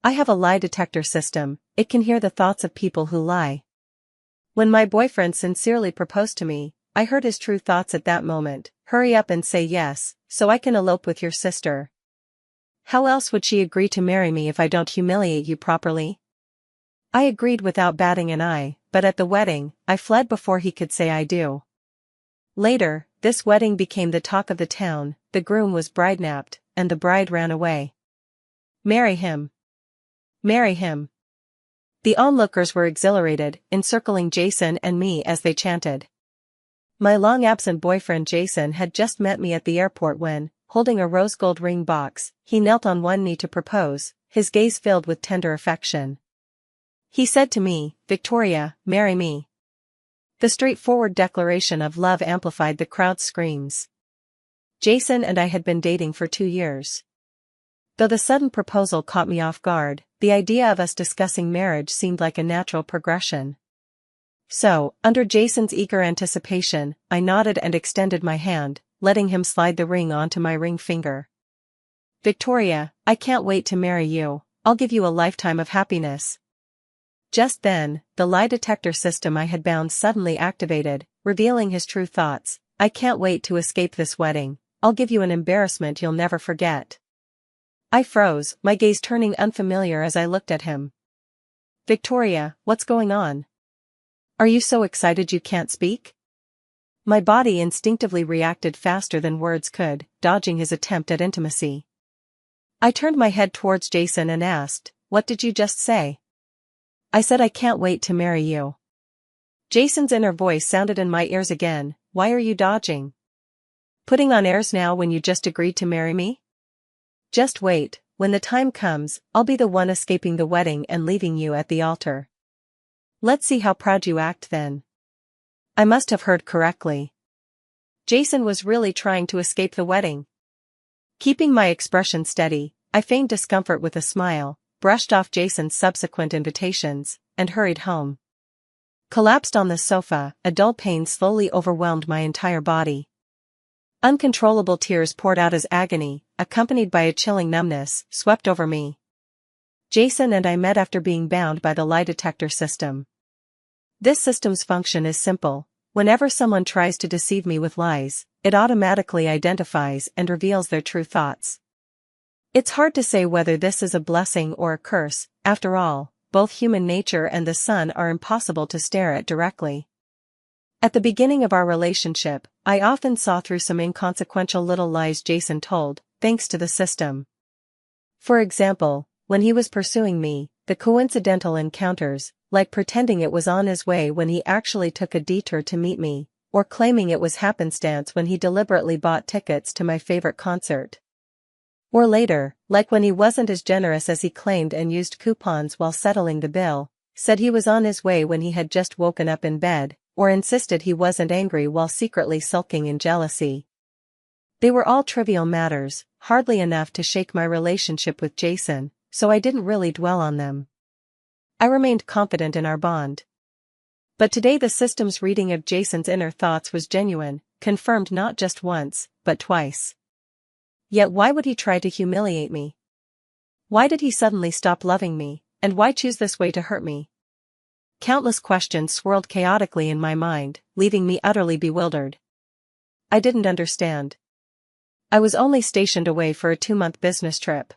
I have a lie detector system, it can hear the thoughts of people who lie. When my boyfriend sincerely proposed to me, I heard his true thoughts at that moment. Hurry up and say yes, so I can elope with your sister. How else would she agree to marry me if I don't humiliate you properly? I agreed without batting an eye, but at the wedding, I fled before he could say I do. Later, this wedding became the talk of the town, the groom was bride-napped, and the bride ran away. Marry him. Marry him. The onlookers were exhilarated, encircling Jason and me as they chanted. My long-absent boyfriend Jason had just met me at the airport when, holding a rose gold ring box, he knelt on one knee to propose, his gaze filled with tender affection. He said to me, "Victoria, marry me." The straightforward declaration of love amplified the crowd's screams. Jason and I had been dating for 2 years. Though the sudden proposal caught me off guard, the idea of us discussing marriage seemed like a natural progression. So, under Jason's eager anticipation, I nodded and extended my hand, letting him slide the ring onto my ring finger. "Victoria, I can't wait to marry you, I'll give you a lifetime of happiness." Just then, the lie detector system I had bound suddenly activated, revealing his true thoughts. "I can't wait to escape this wedding, I'll give you an embarrassment you'll never forget." I froze, my gaze turning unfamiliar as I looked at him. "Victoria, what's going on? Are you so excited you can't speak?" My body instinctively reacted faster than words could, dodging his attempt at intimacy. I turned my head towards Jason and asked, "What did you just say?" "I said I can't wait to marry you." Jason's inner voice sounded in my ears again. "Why are you dodging? Putting on airs now when you just agreed to marry me? Just wait, when the time comes, I'll be the one escaping the wedding and leaving you at the altar. Let's see how proud you act then." I must have heard correctly. Jason was really trying to escape the wedding. Keeping my expression steady, I feigned discomfort with a smile, brushed off Jason's subsequent invitations, and hurried home. Collapsed on the sofa, a dull pain slowly overwhelmed my entire body. Uncontrollable tears poured out as agony, accompanied by a chilling numbness, swept over me. Jason and I met after being bound by the lie detector system. This system's function is simple. Whenever someone tries to deceive me with lies, it automatically identifies and reveals their true thoughts. It's hard to say whether this is a blessing or a curse. After all, both human nature and the sun are impossible to stare at directly. At the beginning of our relationship, I often saw through some inconsequential little lies Jason told, thanks to the system. For example, when he was pursuing me, the coincidental encounters, like pretending it was on his way when he actually took a detour to meet me, or claiming it was happenstance when he deliberately bought tickets to my favorite concert. Or later, like when he wasn't as generous as he claimed and used coupons while settling the bill, said he was on his way when he had just woken up in bed, or insisted he wasn't angry while secretly sulking in jealousy. They were all trivial matters, hardly enough to shake my relationship with Jason, so I didn't really dwell on them. I remained confident in our bond. But today the system's reading of Jason's inner thoughts was genuine, confirmed not just once, but twice. Yet why would he try to humiliate me? Why did he suddenly stop loving me, and why choose this way to hurt me? Countless questions swirled chaotically in my mind, leaving me utterly bewildered. I didn't understand. I was only stationed away for a 2-month business trip.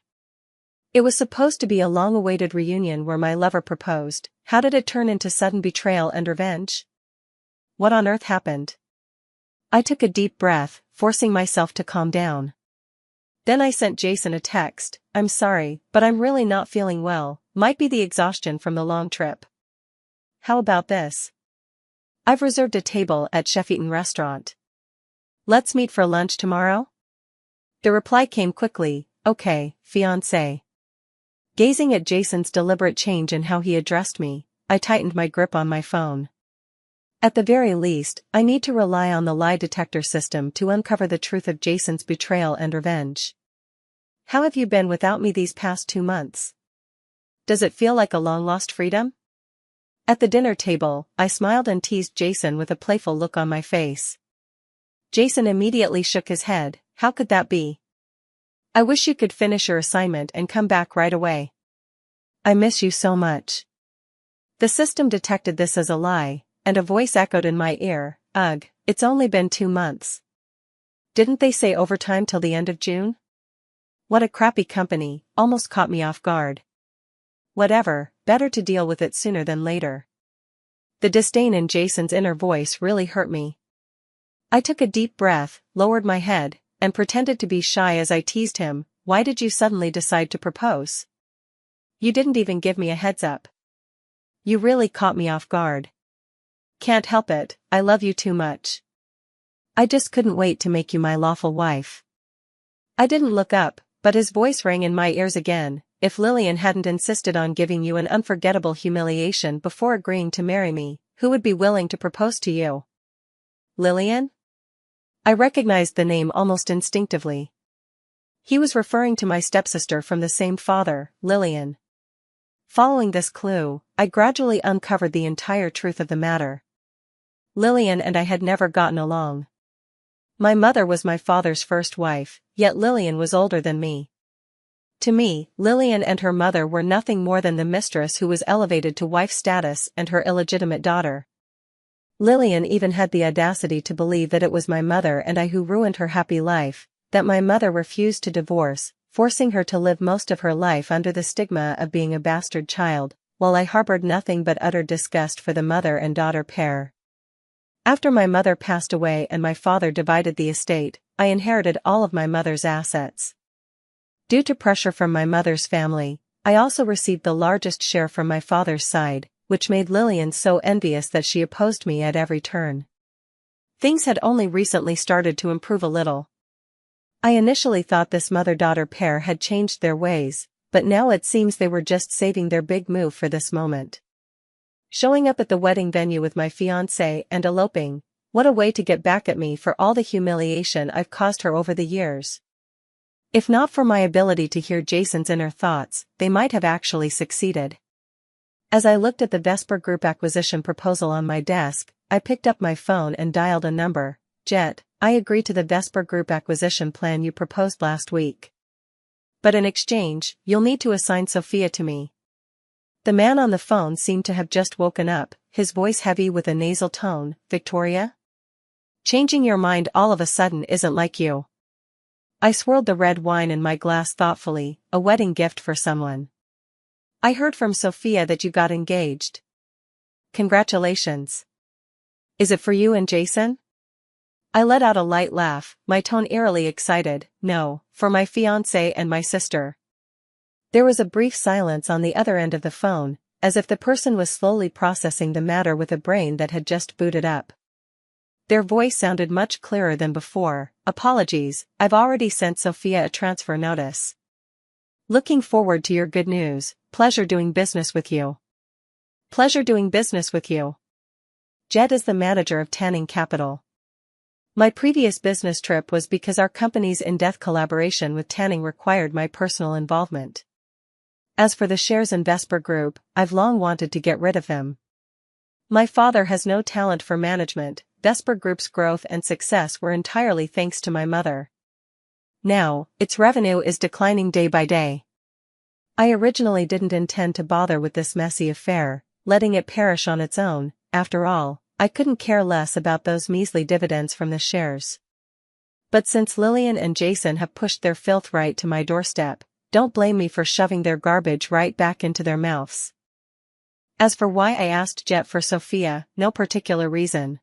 It was supposed to be a long-awaited reunion where my lover proposed. How did it turn into sudden betrayal and revenge? What on earth happened? I took a deep breath, forcing myself to calm down. Then I sent Jason a text. "I'm sorry, but I'm really not feeling well, might be the exhaustion from the long trip. How about this? I've reserved a table at Chef Eaton restaurant. Let's meet for lunch tomorrow?" The reply came quickly, "Okay, fiancé." Gazing at Jason's deliberate change in how he addressed me, I tightened my grip on my phone. At the very least, I need to rely on the lie detector system to uncover the truth of Jason's betrayal and revenge. "How have you been without me these past 2 months? Does it feel like a long-lost freedom?" At the dinner table, I smiled and teased Jason with a playful look on my face. Jason immediately shook his head. "How could that be? I wish you could finish your assignment and come back right away." I miss you so much. The system detected this as a lie, and a voice echoed in my ear, ugh, it's only been 2 months. Didn't they say overtime till the end of June? What a crappy company, almost caught me off guard. Whatever, better to deal with it sooner than later. The disdain in Jason's inner voice really hurt me. I took a deep breath, lowered my head, and pretended to be shy as I teased him, why did you suddenly decide to propose? You didn't even give me a heads up. You really caught me off guard. Can't help it, I love you too much. I just couldn't wait to make you my lawful wife. I didn't look up, but his voice rang in my ears again, if Lillian hadn't insisted on giving you an unforgettable humiliation before agreeing to marry me, who would be willing to propose to you? Lillian? I recognized the name almost instinctively. He was referring to my stepsister from the same father, Lillian. Following this clue, I gradually uncovered the entire truth of the matter. Lillian and I had never gotten along. My mother was my father's first wife, yet Lillian was older than me. To me, Lillian and her mother were nothing more than the mistress who was elevated to wife status and her illegitimate daughter. Lillian even had the audacity to believe that it was my mother and I who ruined her happy life, that my mother refused to divorce, forcing her to live most of her life under the stigma of being a bastard child, while I harbored nothing but utter disgust for the mother and daughter pair. After my mother passed away and my father divided the estate, I inherited all of my mother's assets. Due to pressure from my mother's family, I also received the largest share from my father's side, which made Lillian so envious that she opposed me at every turn. Things had only recently started to improve a little. I initially thought this mother-daughter pair had changed their ways, but now it seems they were just saving their big move for this moment. Showing up at the wedding venue with my fiancé and eloping, what a way to get back at me for all the humiliation I've caused her over the years. If not for my ability to hear Jason's inner thoughts, they might have actually succeeded. As I looked at the Vesper Group acquisition proposal on my desk, I picked up my phone and dialed a number. Jet, I agree to the Vesper Group acquisition plan you proposed last week. But in exchange, you'll need to assign Sophia to me. The man on the phone seemed to have just woken up, his voice heavy with a nasal tone. Victoria? Changing your mind all of a sudden isn't like you. I swirled the red wine in my glass thoughtfully, a wedding gift for someone. I heard from Sophia that you got engaged. Congratulations. Is it for you and Jason? I let out a light laugh, my tone eerily excited. No, for my fiancé and my sister. There was a brief silence on the other end of the phone, as if the person was slowly processing the matter with a brain that had just booted up. Their voice sounded much clearer than before. Apologies, I've already sent Sophia a transfer notice. Looking forward to your good news. Pleasure doing business with you. Pleasure doing business with you. Jed is the manager of Tanning Capital. My previous business trip was because our company's in-depth collaboration with Tanning required my personal involvement. As for the shares in Vesper Group, I've long wanted to get rid of them. My father has no talent for management. Vesper Group's growth and success were entirely thanks to my mother. Now, its revenue is declining day by day. I originally didn't intend to bother with this messy affair, letting it perish on its own. After all, I couldn't care less about those measly dividends from the shares. But since Lillian and Jason have pushed their filth right to my doorstep, don't blame me for shoving their garbage right back into their mouths. As for why I asked Jet for Sophia, no particular reason.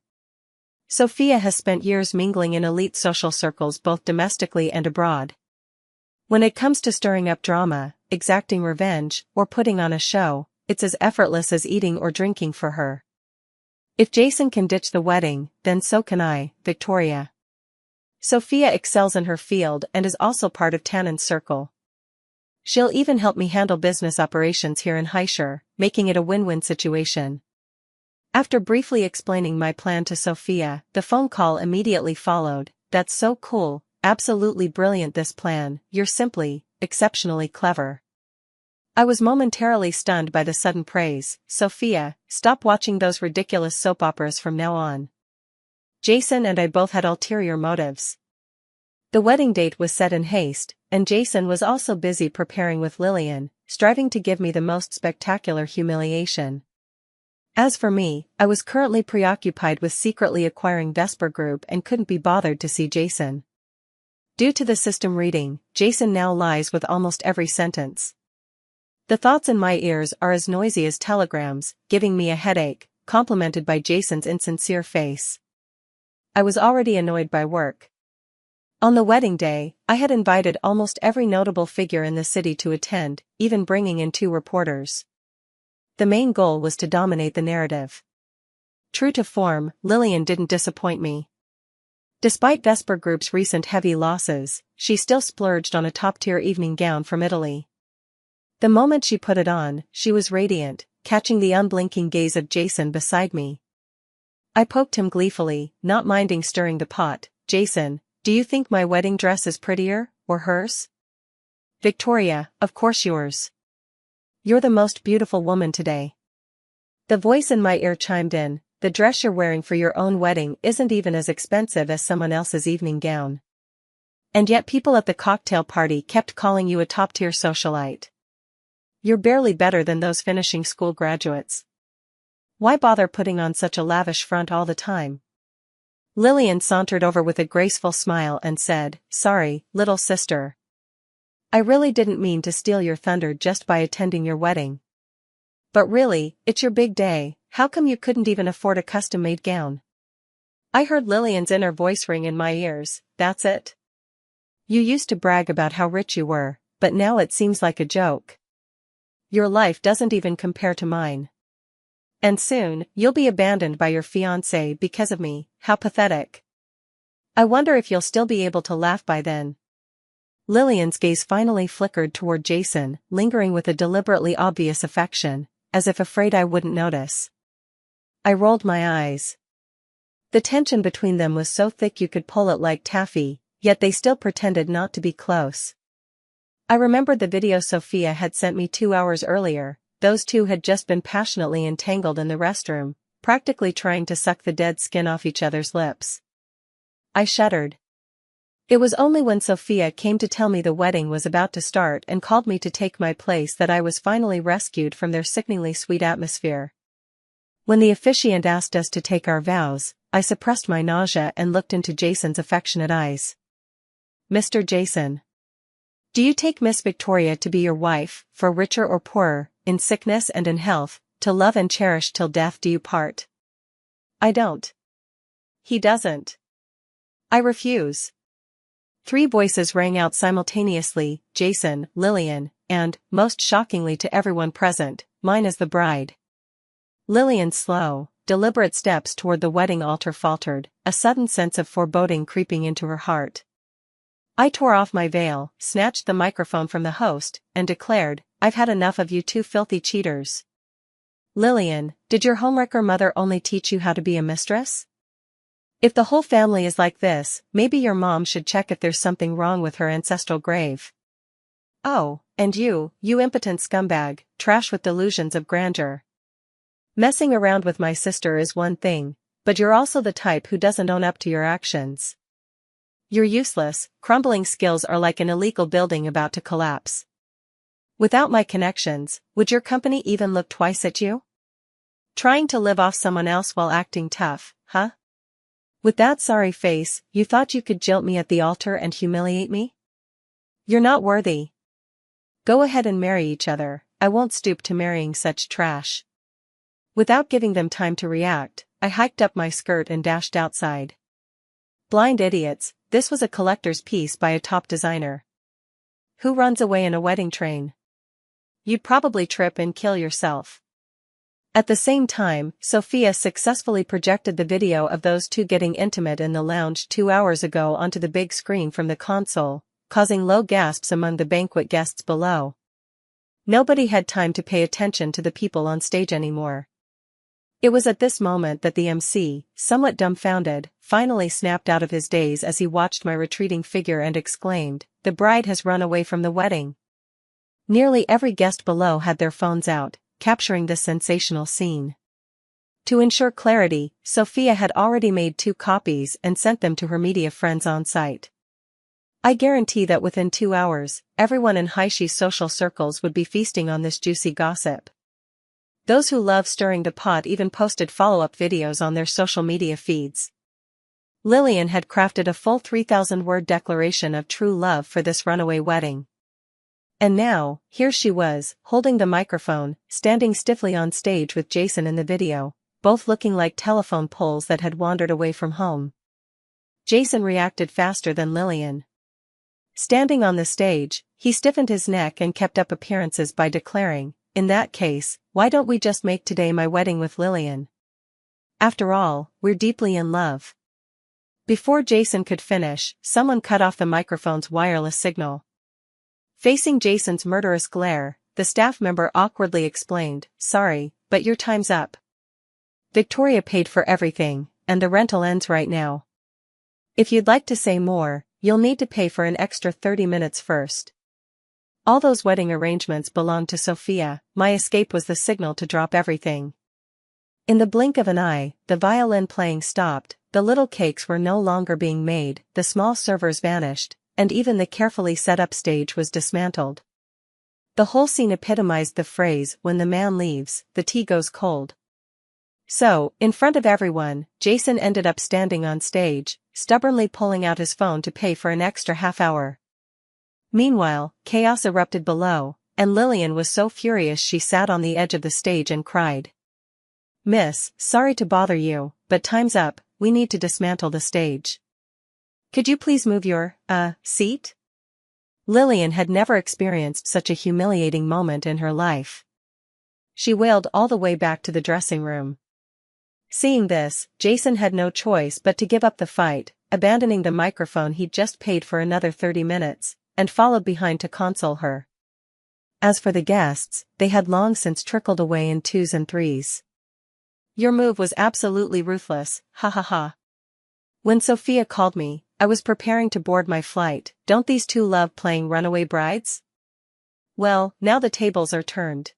Sophia has spent years mingling in elite social circles both domestically and abroad. When it comes to stirring up drama, exacting revenge, or putting on a show, it's as effortless as eating or drinking for her. If Jason can ditch the wedding, then so can I, Victoria. Sophia excels in her field and is also part of Tannen's circle. She'll even help me handle business operations here in Highshire, making it a win-win situation. After briefly explaining my plan to Sophia, the phone call immediately followed. That's so cool, absolutely brilliant this plan, you're simply, exceptionally clever. I was momentarily stunned by the sudden praise. Sophia, stop watching those ridiculous soap operas from now on. Jason and I both had ulterior motives. The wedding date was set in haste, and Jason was also busy preparing with Lillian, striving to give me the most spectacular humiliation. As for me, I was currently preoccupied with secretly acquiring Vesper Group and couldn't be bothered to see Jason. Due to the system reading, Jason now lies with almost every sentence. The thoughts in my ears are as noisy as telegrams, giving me a headache, complemented by Jason's insincere face. I was already annoyed by work. On the wedding day, I had invited almost every notable figure in the city to attend, even bringing in 2 reporters. The main goal was to dominate the narrative. True to form, Lillian didn't disappoint me. Despite Vesper Group's recent heavy losses, she still splurged on a top-tier evening gown from Italy. The moment she put it on, she was radiant, catching the unblinking gaze of Jason beside me. I poked him gleefully, not minding stirring the pot. Jason, do you think my wedding dress is prettier, or hers? Victoria, of course yours. You're the most beautiful woman today. The voice in my ear chimed in, the dress you're wearing for your own wedding isn't even as expensive as someone else's evening gown. And yet people at the cocktail party kept calling you a top-tier socialite. You're barely better than those finishing school graduates. Why bother putting on such a lavish front all the time? Lillian sauntered over with a graceful smile and said, sorry, little sister. I really didn't mean to steal your thunder just by attending your wedding. But really, it's your big day, how come you couldn't even afford a custom-made gown? I heard Lillian's inner voice ring in my ears, that's it? You used to brag about how rich you were, but now it seems like a joke. Your life doesn't even compare to mine. And soon, you'll be abandoned by your fiancé because of me, how pathetic. I wonder if you'll still be able to laugh by then. Lillian's gaze finally flickered toward Jason, lingering with a deliberately obvious affection, as if afraid I wouldn't notice. I rolled my eyes. The tension between them was so thick you could pull it like taffy, yet they still pretended not to be close. I remembered the video Sophia had sent me 2 hours earlier. Those two had just been passionately entangled in the restroom, practically trying to suck the dead skin off each other's lips. I shuddered. It was only when Sophia came to tell me the wedding was about to start and called me to take my place that I was finally rescued from their sickeningly sweet atmosphere. When the officiant asked us to take our vows, I suppressed my nausea and looked into Jason's affectionate eyes. Mr. Jason. Do you take Miss Victoria to be your wife, for richer or poorer, in sickness and in health, to love and cherish till death do you part? I don't. He doesn't. I refuse. 3 voices rang out simultaneously, Jason, Lillian, and, most shockingly to everyone present, mine as the bride. Lillian's slow, deliberate steps toward the wedding altar faltered, a sudden sense of foreboding creeping into her heart. I tore off my veil, snatched the microphone from the host, and declared, I've had enough of you 2 filthy cheaters. Lillian, did your homewrecker mother only teach you how to be a mistress? If the whole family is like this, maybe your mom should check if there's something wrong with her ancestral grave. Oh, and you impotent scumbag, trash with delusions of grandeur. Messing around with my sister is one thing, but you're also the type who doesn't own up to your actions. Your useless, crumbling skills are like an illegal building about to collapse. Without my connections, would your company even look twice at you? Trying to live off someone else while acting tough, huh? With that sorry face, you thought you could jilt me at the altar and humiliate me? You're not worthy. Go ahead and marry each other, I won't stoop to marrying such trash. Without giving them time to react, I hiked up my skirt and dashed outside. Blind idiots, this was a collector's piece by a top designer. Who runs away in a wedding train? You'd probably trip and kill yourself. At the same time, Sophia successfully projected the video of those two getting intimate in the lounge 2 hours ago onto the big screen from the console, causing low gasps among the banquet guests below. Nobody had time to pay attention to the people on stage anymore. It was at this moment that the MC, somewhat dumbfounded, finally snapped out of his daze as he watched my retreating figure and exclaimed, "The bride has run away from the wedding." Nearly every guest below had their phones out, capturing this sensational scene. To ensure clarity, Sophia had already made 2 copies and sent them to her media friends on site. I guarantee that within 2 hours, everyone in Haishi's social circles would be feasting on this juicy gossip. Those who love stirring the pot even posted follow-up videos on their social media feeds. Lillian had crafted a full 3,000-word declaration of true love for this runaway wedding. And now, here she was, holding the microphone, standing stiffly on stage with Jason in the video, both looking like telephone poles that had wandered away from home. Jason reacted faster than Lillian. Standing on the stage, he stiffened his neck and kept up appearances by declaring, "In that case, why don't we just make today my wedding with Lillian? After all, we're deeply in love." Before Jason could finish, someone cut off the microphone's wireless signal. Facing Jason's murderous glare, the staff member awkwardly explained, "Sorry, but your time's up. Victoria paid for everything, and the rental ends right now. If you'd like to say more, you'll need to pay for an extra 30 minutes first." All those wedding arrangements belonged to Sophia. My escape was the signal to drop everything. In the blink of an eye, the violin playing stopped, the little cakes were no longer being made, the small servers vanished, and even the carefully set-up stage was dismantled. The whole scene epitomized the phrase, "When the man leaves, the tea goes cold." So, in front of everyone, Jason ended up standing on stage, stubbornly pulling out his phone to pay for an extra half hour. Meanwhile, chaos erupted below, and Lillian was so furious she sat on the edge of the stage and cried. "Miss, sorry to bother you, but time's up, we need to dismantle the stage. Could you please move your, seat?" Lillian had never experienced such a humiliating moment in her life. She wailed all the way back to the dressing room. Seeing this, Jason had no choice but to give up the fight, abandoning the microphone he'd just paid for another 30 minutes, and followed behind to console her. As for the guests, they had long since trickled away in 2s and 3s. "Your move was absolutely ruthless, ha ha ha. When Sophia called me, I was preparing to board my flight. Don't these two love playing runaway brides? Well, now the tables are turned.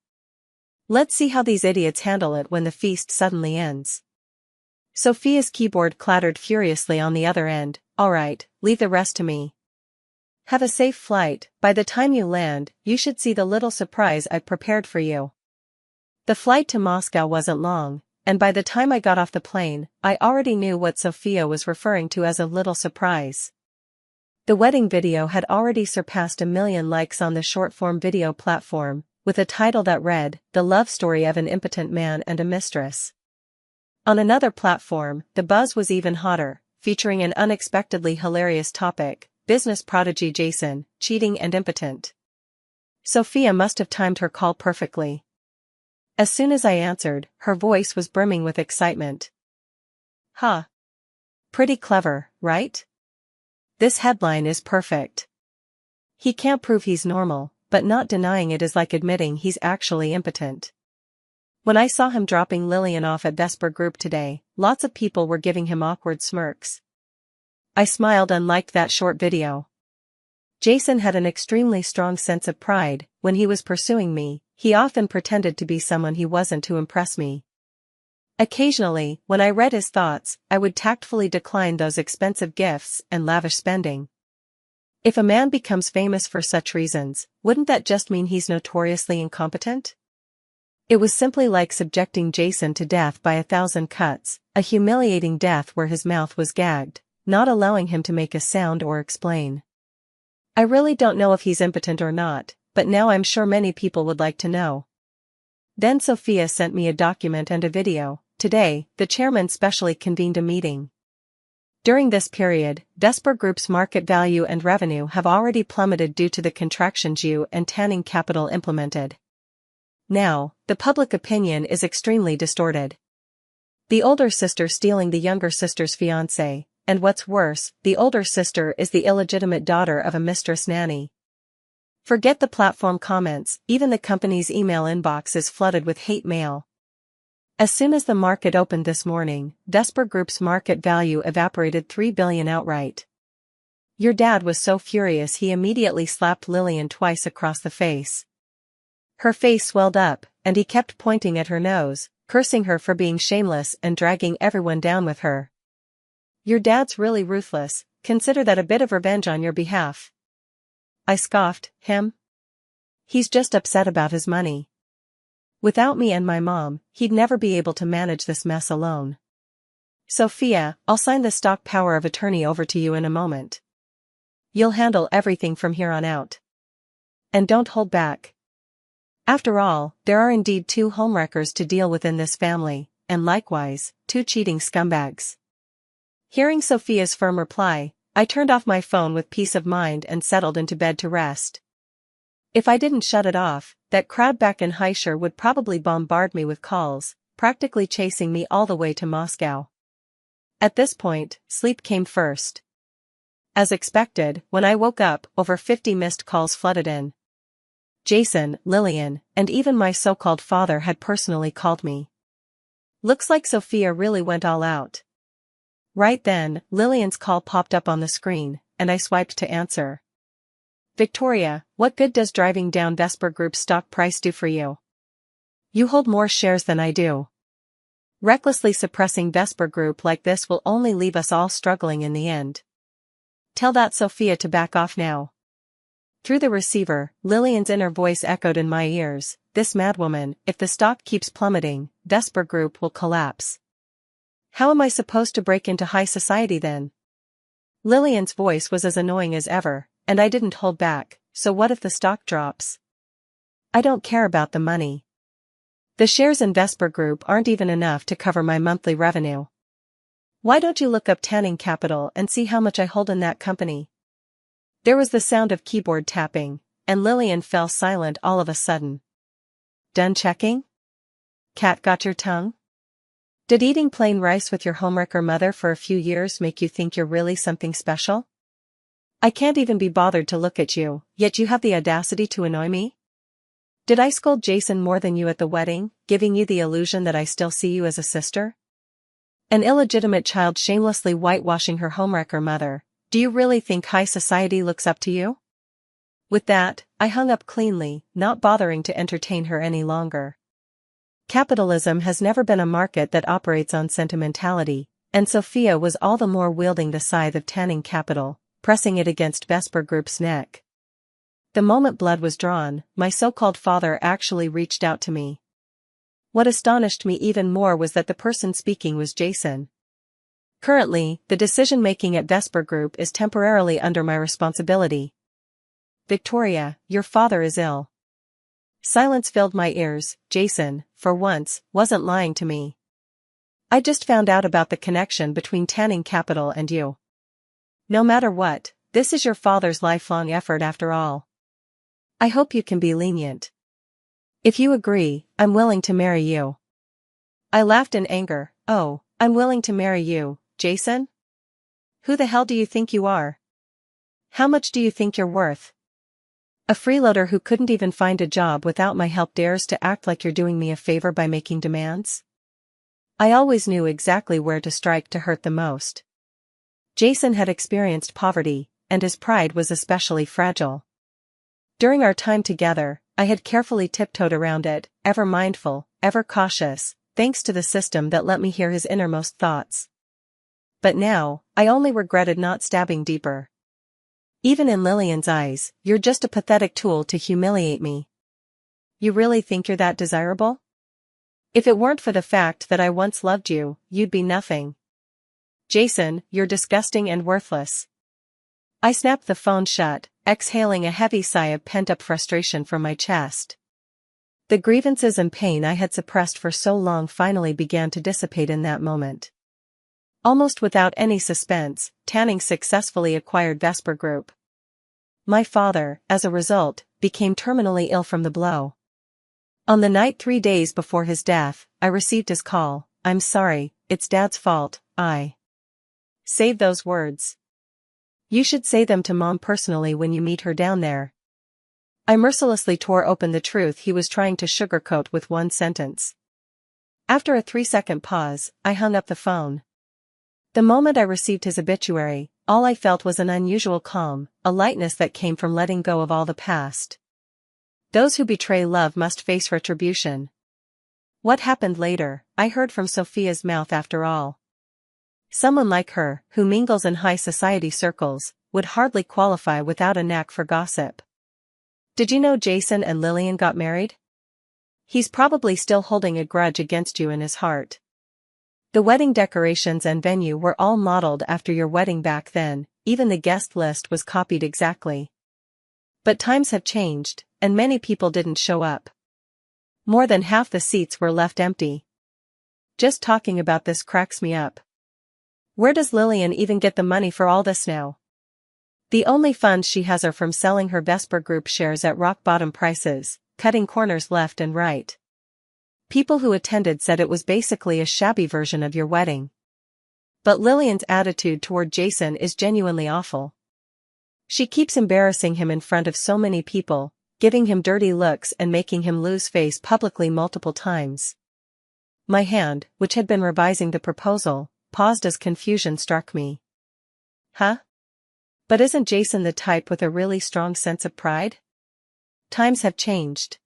Let's see how these idiots handle it when the feast suddenly ends." Sophia's keyboard clattered furiously on the other end. "All right, leave the rest to me. Have a safe flight. By the time you land, you should see the little surprise I've prepared for you." The flight to Moscow wasn't long, and by the time I got off the plane, I already knew what Sophia was referring to as a little surprise. The wedding video had already surpassed 1 million likes on the short-form video platform, with a title that read, "The Love Story of an Impotent Man and a Mistress." On another platform, the buzz was even hotter, featuring an unexpectedly hilarious topic, business prodigy Jason, cheating and impotent. Sophia must have timed her call perfectly. As soon as I answered, her voice was brimming with excitement. "Huh. Pretty clever, right? This headline is perfect. He can't prove he's normal, but not denying it is like admitting he's actually impotent." When I saw him dropping Lillian off at Vesper Group today, lots of people were giving him awkward smirks. I smiled and liked that short video. Jason had an extremely strong sense of pride. When he was pursuing me, he often pretended to be someone he wasn't to impress me. Occasionally, when I read his thoughts, I would tactfully decline those expensive gifts and lavish spending. If a man becomes famous for such reasons, wouldn't that just mean he's notoriously incompetent? It was simply like subjecting Jason to death by 1,000 cuts, a humiliating death where his mouth was gagged, not allowing him to make a sound or explain. I really don't know if he's impotent or not, but now I'm sure many people would like to know. Then Sophia sent me a document and a video. Today, the chairman specially convened a meeting. During this period, Vesper Group's market value and revenue have already plummeted due to the contractions you and Tanning Capital implemented. Now, the public opinion is extremely distorted. The older sister stealing the younger sister's fiancé, and what's worse, the older sister is the illegitimate daughter of a mistress nanny. Forget the platform comments, even the company's email inbox is flooded with hate mail. As soon as the market opened this morning, Vesper Group's market value evaporated $3 billion outright. Your dad was so furious he immediately slapped Lillian twice across the face. Her face swelled up, and he kept pointing at her nose, cursing her for being shameless and dragging everyone down with her. Your dad's really ruthless, consider that a bit of revenge on your behalf." I scoffed. "Him? He's just upset about his money. Without me and my mom, he'd never be able to manage this mess alone. Sophia, I'll sign the stock power of attorney over to you in a moment. You'll handle everything from here on out. And don't hold back. After all, there are indeed 2 homewreckers to deal with in this family, and likewise, 2 cheating scumbags." Hearing Sophia's firm reply, I turned off my phone with peace of mind and settled into bed to rest. If I didn't shut it off, that crowd back in Haishur would probably bombard me with calls, practically chasing me all the way to Moscow. At this point, sleep came first. As expected, when I woke up, over 50 missed calls flooded in. Jason, Lillian, and even my so-called father had personally called me. Looks like Sophia really went all out. Right then, Lillian's call popped up on the screen, and I swiped to answer. "Victoria, what good does driving down Vesper Group's stock price do for you? You hold more shares than I do. Recklessly suppressing Vesper Group like this will only leave us all struggling in the end. Tell that Sophia to back off now." Through the receiver, Lillian's inner voice echoed in my ears, "This madwoman, if the stock keeps plummeting, Vesper Group will collapse. How am I supposed to break into high society then?" Lillian's voice was as annoying as ever, and I didn't hold back. "So what if the stock drops? I don't care about the money. The shares in Vesper Group aren't even enough to cover my monthly revenue. Why don't you look up Tanning Capital and see how much I hold in that company?" There was the sound of keyboard tapping, and Lillian fell silent all of a sudden. "Done checking? Cat got your tongue? Did eating plain rice with your homewrecker mother for a few years make you think you're really something special? I can't even be bothered to look at you, yet you have the audacity to annoy me? Did I scold Jason more than you at the wedding, giving you the illusion that I still see you as a sister? An illegitimate child shamelessly whitewashing her homewrecker mother. Do you really think high society looks up to you?" With that, I hung up cleanly, not bothering to entertain her any longer. Capitalism has never been a market that operates on sentimentality, and Sophia was all the more wielding the scythe of Tanning Capital, pressing it against Vesper Group's neck. The moment blood was drawn, my so-called father actually reached out to me. What astonished me even more was that the person speaking was Jason. "Currently, the decision-making at Vesper Group is temporarily under my responsibility. Victoria, your father is ill." Silence filled my ears. Jason, for once, wasn't lying to me. "I just found out about the connection between Tanning Capital and you. No matter what, this is your father's lifelong effort after all. I hope you can be lenient. If you agree, I'm willing to marry you." I laughed in anger. "Oh, I'm willing to marry you, Jason? Who the hell do you think you are? How much do you think you're worth? A freeloader who couldn't even find a job without my help dares to act like you're doing me a favor by making demands?" I always knew exactly where to strike to hurt the most. Jason had experienced poverty, and his pride was especially fragile. During our time together, I had carefully tiptoed around it, ever mindful, ever cautious, thanks to the system that let me hear his innermost thoughts. But now, I only regretted not stabbing deeper. Even in Lillian's eyes, "You're just a pathetic tool to humiliate me. You really think you're that desirable? If it weren't for the fact that I once loved you, you'd be nothing. Jason, you're disgusting and worthless." I snapped the phone shut, exhaling a heavy sigh of pent-up frustration from my chest. The grievances and pain I had suppressed for so long finally began to dissipate in that moment. Almost without any suspense, Tanning successfully acquired Vesper Group. My father, as a result, became terminally ill from the blow. On the night 3 days before his death, I received his call. "I'm sorry, it's Dad's fault." Save those words. You should say them to Mom personally when you meet her down there. I mercilessly tore open the truth he was trying to sugarcoat with one sentence. After a 3-second pause, I hung up the phone. The moment I received his obituary, all I felt was an unusual calm, a lightness that came from letting go of all the past. Those who betray love must face retribution. What happened later, I heard from Sophia's mouth after all. Someone like her, who mingles in high society circles, would hardly qualify without a knack for gossip. Did you know Jason and Lillian got married? He's probably still holding a grudge against you in his heart. The wedding decorations and venue were all modeled after your wedding back then, even the guest list was copied exactly. But times have changed, and many people didn't show up. More than half the seats were left empty. Just talking about this cracks me up. Where does Lillian even get the money for all this now? The only funds she has are from selling her Vesper Group shares at rock-bottom prices, cutting corners left and right. People who attended said it was basically a shabby version of your wedding. But Lillian's attitude toward Jason is genuinely awful. She keeps embarrassing him in front of so many people, giving him dirty looks and making him lose face publicly multiple times. My hand, which had been revising the proposal, paused as confusion struck me. Huh? But isn't Jason the type with a really strong sense of pride? Times have changed.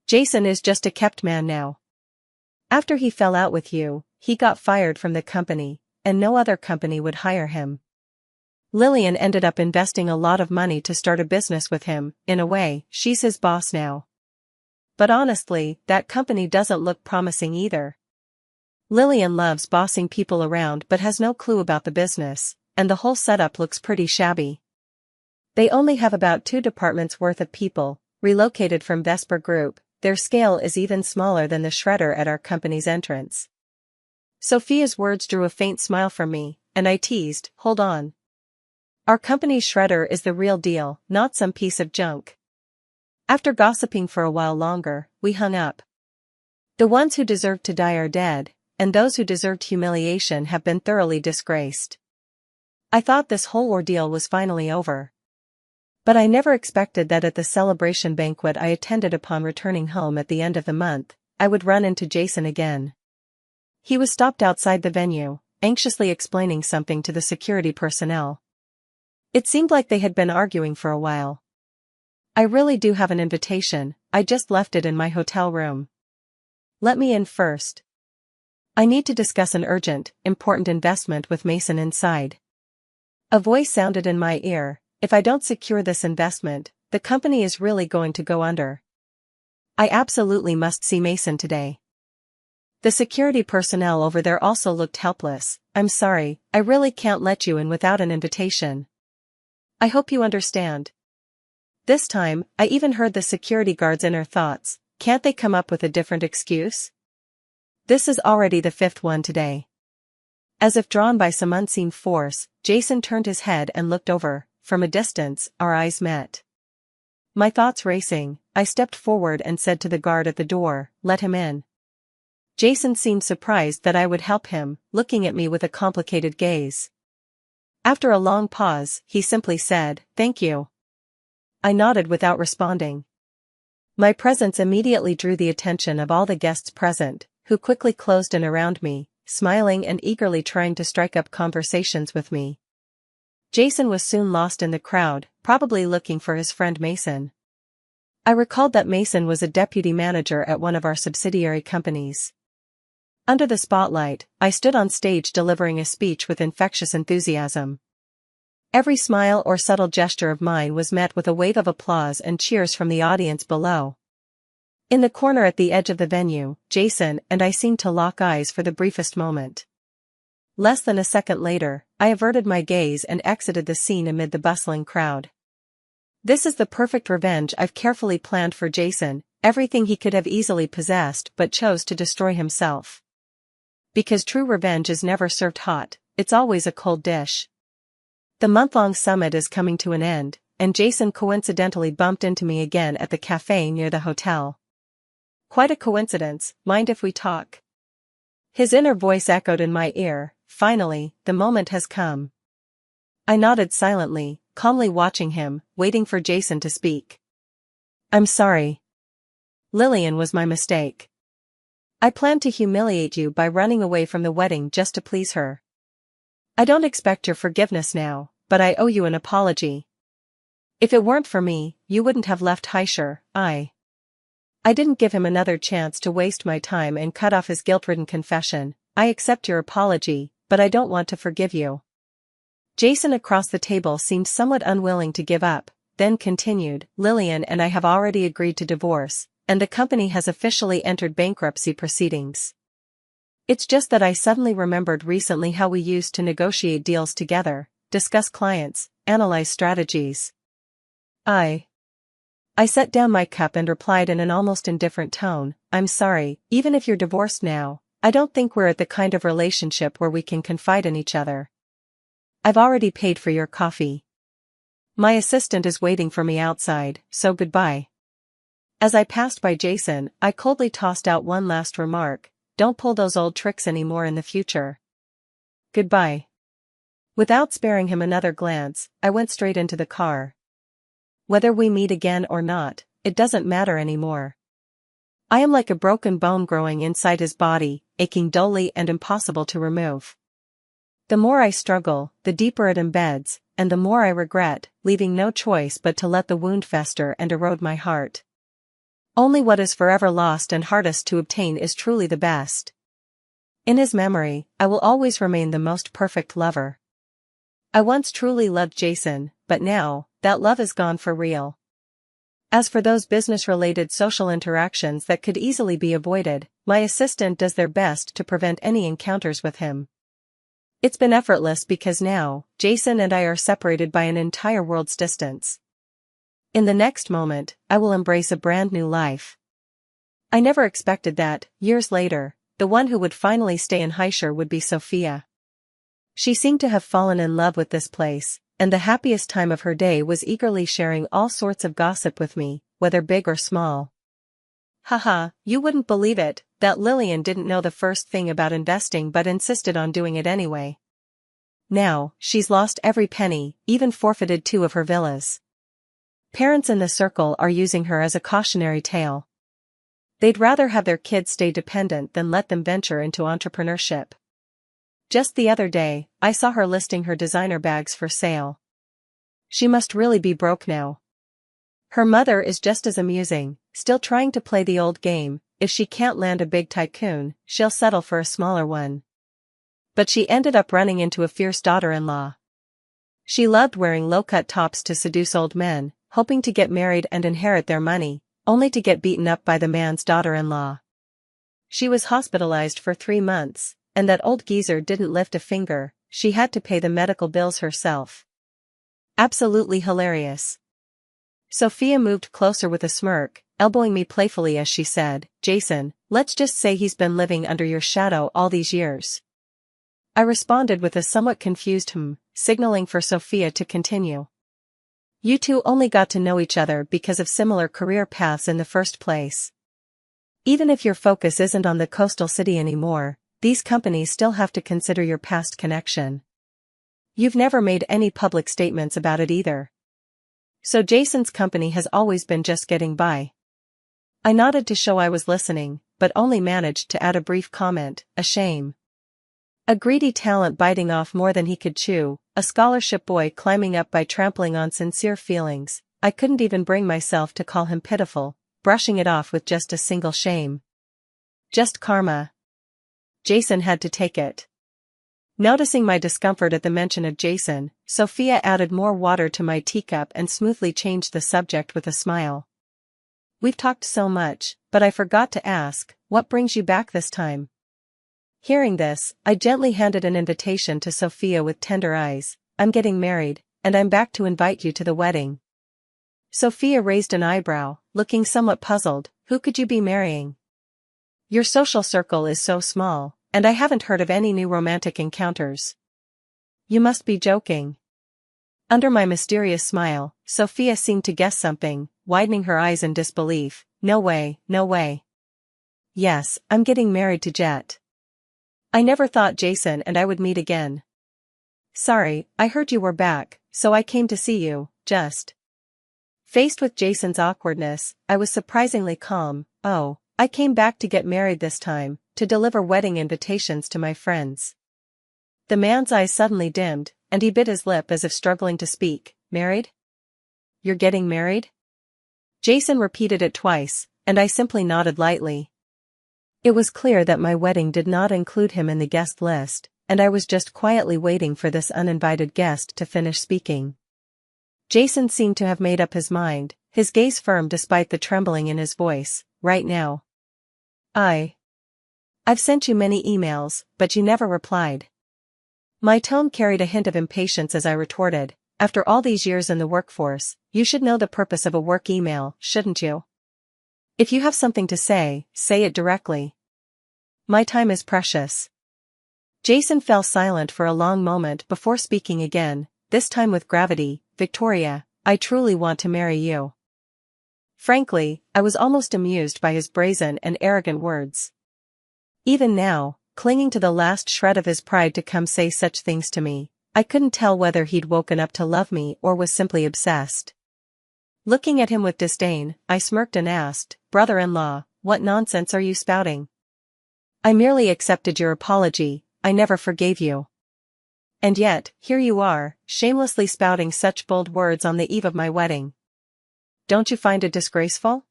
Jason is just a kept man now. After he fell out with you, he got fired from the company, and no other company would hire him. Lillian ended up investing a lot of money to start a business with him. In a way, she's his boss now. But honestly, that company doesn't look promising either. Lillian loves bossing people around but has no clue about the business, and the whole setup looks pretty shabby. They only have about 2 departments worth of people, relocated from Vesper Group. Their scale is even smaller than the shredder at our company's entrance. Sophia's words drew a faint smile from me, and I teased, hold on. Our company's shredder is the real deal, not some piece of junk. After gossiping for a while longer, we hung up. The ones who deserved to die are dead, and those who deserved humiliation have been thoroughly disgraced. I thought this whole ordeal was finally over. But I never expected that at the celebration banquet I attended upon returning home at the end of the month, I would run into Jason again. He was stopped outside the venue, anxiously explaining something to the security personnel. It seemed like they had been arguing for a while. I really do have an invitation, I just left it in my hotel room. Let me in first. I need to discuss an urgent, important investment with Mason inside. A voice sounded in my ear. If I don't secure this investment, the company is really going to go under. I absolutely must see Mason today. The security personnel over there also looked helpless. I'm sorry, I really can't let you in without an invitation. I hope you understand. This time, I even heard the security guard's inner thoughts. Can't they come up with a different excuse? This is already the 5th one today. As if drawn by some unseen force, Jason turned his head and looked over. From a distance, our eyes met. My thoughts racing, I stepped forward and said to the guard at the door, let him in. Jason seemed surprised that I would help him, looking at me with a complicated gaze. After a long pause, he simply said, thank you. I nodded without responding. My presence immediately drew the attention of all the guests present, who quickly closed in around me, smiling and eagerly trying to strike up conversations with me. Jason was soon lost in the crowd, probably looking for his friend Mason. I recalled that Mason was a deputy manager at one of our subsidiary companies. Under the spotlight, I stood on stage delivering a speech with infectious enthusiasm. Every smile or subtle gesture of mine was met with a wave of applause and cheers from the audience below. In the corner at the edge of the venue, Jason and I seemed to lock eyes for the briefest moment. Less than a second later, I averted my gaze and exited the scene amid the bustling crowd. This is the perfect revenge I've carefully planned for Jason, everything he could have easily possessed but chose to destroy himself. Because true revenge is never served hot, it's always a cold dish. The month-long summit is coming to an end, and Jason coincidentally bumped into me again at the cafe near the hotel. Quite a coincidence, mind if we talk? His inner voice echoed in my ear. Finally, the moment has come. I nodded silently, calmly watching him, waiting for Jason to speak. I'm sorry. Lillian was my mistake. I planned to humiliate you by running away from the wedding just to please her. I don't expect your forgiveness now, but I owe you an apology. If it weren't for me, you wouldn't have left Heischer. I didn't give him another chance to waste my time and cut off his guilt-ridden confession. I accept your apology, but I don't want to forgive you. Jason across the table seemed somewhat unwilling to give up, then continued, Lillian and I have already agreed to divorce, and the company has officially entered bankruptcy proceedings. It's just that I suddenly remembered recently how we used to negotiate deals together, discuss clients, analyze strategies. I set down my cup and replied in an almost indifferent tone, I'm sorry, even if you're divorced now, I don't think we're at the kind of relationship where we can confide in each other. I've already paid for your coffee. My assistant is waiting for me outside, so goodbye. As I passed by Jason, I coldly tossed out one last remark, don't pull those old tricks anymore in the future. Goodbye. Without sparing him another glance, I went straight into the car. Whether we meet again or not, it doesn't matter anymore. I am like a broken bone growing inside his body, aching dully and impossible to remove. The more I struggle, the deeper it embeds, and the more I regret, leaving no choice but to let the wound fester and erode my heart. Only what is forever lost and hardest to obtain is truly the best. In his memory, I will always remain the most perfect lover. I once truly loved Jason, but now, that love is gone for real. As for those business-related social interactions that could easily be avoided, my assistant does their best to prevent any encounters with him. It's been effortless because now, Jason and I are separated by an entire world's distance. In the next moment, I will embrace a brand new life. I never expected that, years later, the one who would finally stay in Heischer would be Sophia. She seemed to have fallen in love with this place, and the happiest time of her day was eagerly sharing all sorts of gossip with me, whether big or small. Haha, you wouldn't believe it, that Lillian didn't know the first thing about investing but insisted on doing it anyway. Now, she's lost every penny, even forfeited 2 of her villas. Parents in the circle are using her as a cautionary tale. They'd rather have their kids stay dependent than let them venture into entrepreneurship. Just the other day, I saw her listing her designer bags for sale. She must really be broke now. Her mother is just as amusing, still trying to play the old game, if she can't land a big tycoon, she'll settle for a smaller one. But she ended up running into a fierce daughter-in-law. She loved wearing low-cut tops to seduce old men, hoping to get married and inherit their money, only to get beaten up by the man's daughter-in-law. She was hospitalized for 3 months. And that old geezer didn't lift a finger, she had to pay the medical bills herself. Absolutely hilarious. Sophia moved closer with a smirk, elbowing me playfully as she said, Jason, let's just say he's been living under your shadow all these years. I responded with a somewhat confused signaling for Sophia to continue. You two only got to know each other because of similar career paths in the first place. Even if your focus isn't on the coastal city anymore, these companies still have to consider your past connection. You've never made any public statements about it either. So Jason's company has always been just getting by. I nodded to show I was listening, but only managed to add a brief comment, a shame. A greedy talent biting off more than he could chew, a scholarship boy climbing up by trampling on sincere feelings. I couldn't even bring myself to call him pitiful, brushing it off with just a single shame. Just karma. Jason had to take it. Noticing my discomfort at the mention of Jason, Sophia added more water to my teacup and smoothly changed the subject with a smile. We've talked so much, but I forgot to ask, what brings you back this time? Hearing this, I gently handed an invitation to Sophia with tender eyes. I'm getting married, and I'm back to invite you to the wedding. Sophia raised an eyebrow, looking somewhat puzzled. Who could you be marrying? Your social circle is so small, and I haven't heard of any new romantic encounters. You must be joking. Under my mysterious smile, Sophia seemed to guess something, widening her eyes in disbelief. No way, no way. Yes, I'm getting married to Jet. I never thought Jason and I would meet again. Sorry, I heard you were back, so I came to see you, just. Faced with Jason's awkwardness, I was surprisingly calm. Oh, I came back to get married this time, to deliver wedding invitations to my friends. The man's eyes suddenly dimmed, and he bit his lip as if struggling to speak. Married? You're getting married? Jason repeated it twice, and I simply nodded lightly. It was clear that my wedding did not include him in the guest list, and I was just quietly waiting for this uninvited guest to finish speaking. Jason seemed to have made up his mind, his gaze firm despite the trembling in his voice. Right now. I've sent you many emails, but you never replied. My tone carried a hint of impatience as I retorted, after all these years in the workforce, you should know the purpose of a work email, shouldn't you? If you have something to say it directly. My time is precious. Jason fell silent for a long moment before speaking again, this time with gravity. Victoria, I truly want to marry you. Frankly, I was almost amused by his brazen and arrogant words. Even now, clinging to the last shred of his pride to come say such things to me, I couldn't tell whether he'd woken up to love me or was simply obsessed. Looking at him with disdain, I smirked and asked, brother-in-law, what nonsense are you spouting? I merely accepted your apology, I never forgave you. And yet, here you are, shamelessly spouting such bold words on the eve of my wedding. Don't you find it disgraceful?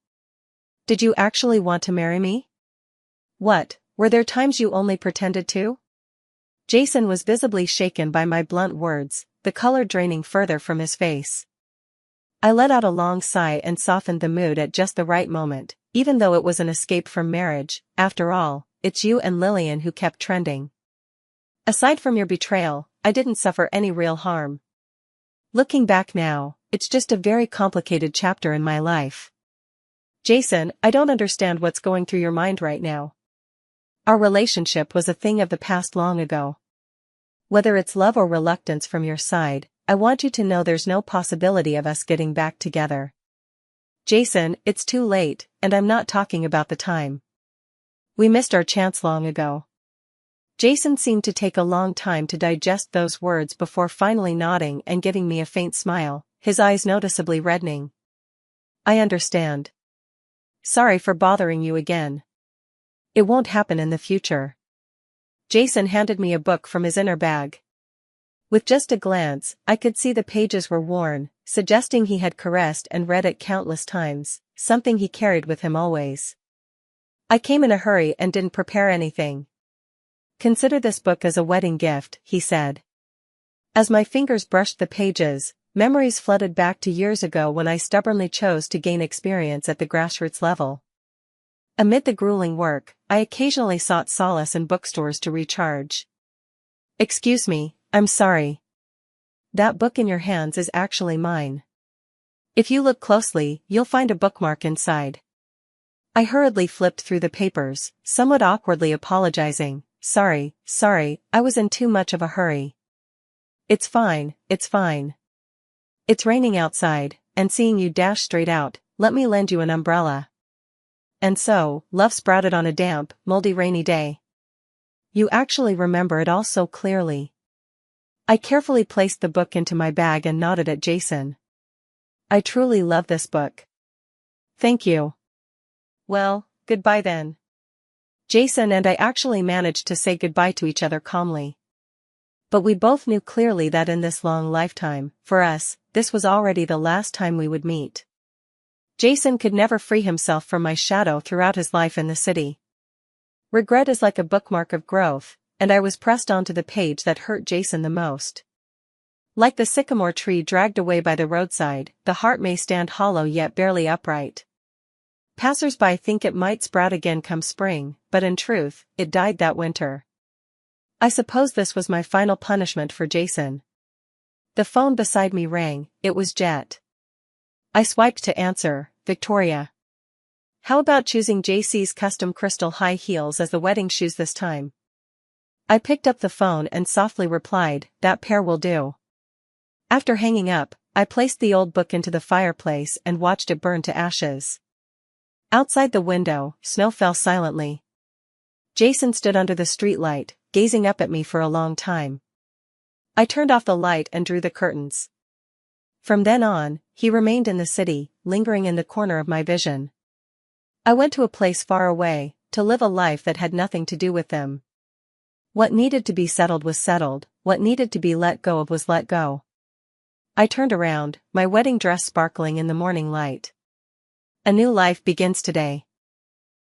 Did you actually want to marry me? What, were there times you only pretended to? Jason was visibly shaken by my blunt words, the color draining further from his face. I let out a long sigh and softened the mood at just the right moment, even though it was an escape from marriage. After all, it's you and Lillian who kept trending. Aside from your betrayal, I didn't suffer any real harm. Looking back now, it's just a very complicated chapter in my life. Jason, I don't understand what's going through your mind right now. Our relationship was a thing of the past long ago. Whether it's love or reluctance from your side, I want you to know there's no possibility of us getting back together. Jason, it's too late, and I'm not talking about the time. We missed our chance long ago. Jason seemed to take a long time to digest those words before finally nodding and giving me a faint smile, his eyes noticeably reddening. I understand. Sorry for bothering you again. It won't happen in the future. Jason handed me a book from his inner bag. With just a glance, I could see the pages were worn, suggesting he had caressed and read it countless times, something he carried with him always. I came in a hurry and didn't prepare anything. Consider this book as a wedding gift, he said. As my fingers brushed the pages, memories flooded back to years ago when I stubbornly chose to gain experience at the grassroots level. Amid the grueling work, I occasionally sought solace in bookstores to recharge. Excuse me, I'm sorry. That book in your hands is actually mine. If you look closely, you'll find a bookmark inside. I hurriedly flipped through the papers, somewhat awkwardly apologizing. Sorry, I was in too much of a hurry. It's fine. It's raining outside, and seeing you dash straight out, let me lend you an umbrella. And so, love sprouted on a damp, moldy rainy day. You actually remember it all so clearly. I carefully placed the book into my bag and nodded at Jason. I truly love this book. Thank you. Well, goodbye then. Jason and I actually managed to say goodbye to each other calmly. But we both knew clearly that in this long lifetime, for us, this was already the last time we would meet. Jason could never free himself from my shadow throughout his life in the city. Regret is like a bookmark of growth, and I was pressed onto the page that hurt Jason the most. Like the sycamore tree dragged away by the roadside, the heart may stand hollow yet barely upright. Passers-by think it might sprout again come spring, but in truth, it died that winter. I suppose this was my final punishment for Jason. The phone beside me rang, it was Jet. I swiped to answer. Victoria. How about choosing JC's custom crystal high heels as the wedding shoes this time? I picked up the phone and softly replied, that pair will do. After hanging up, I placed the old book into the fireplace and watched it burn to ashes. Outside the window, snow fell silently. Jason stood under the streetlight, gazing up at me for a long time. I turned off the light and drew the curtains. From then on, he remained in the city, lingering in the corner of my vision. I went to a place far away, to live a life that had nothing to do with them. What needed to be settled was settled, what needed to be let go of was let go. I turned around, my wedding dress sparkling in the morning light. A new life begins today.